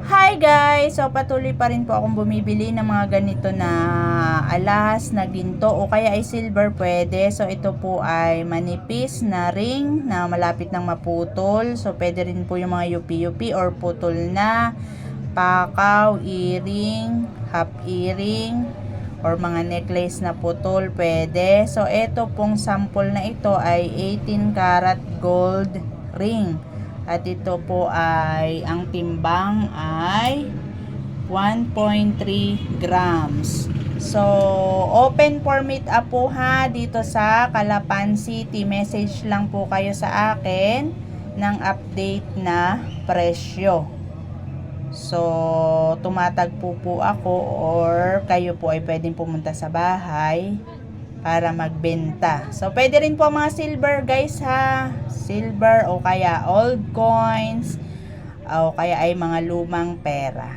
Hi guys! So patuloy pa rin po akong bumibili ng mga ganito na alas, na ginto o kaya ay silver pwede. So ito po ay manipis na ring na malapit nang maputol. So pwede rin po yung mga yupi-yupi or putol na pakaw, earring, half earring or mga necklace na putol pwede. So ito pong sample na ito ay 18 karat gold ring. At ito po ay, ang timbang ay 1.3 grams. So, open for meet up po ha, dito sa Calapan City. Message lang po kayo sa akin ng update na presyo. So, tumatagpo po ako or kayo po ay pwedeng pumunta sa bahay para magbenta. So, pwede rin po mga silver guys ha. Silver o kaya old coins o kaya ay mga lumang pera.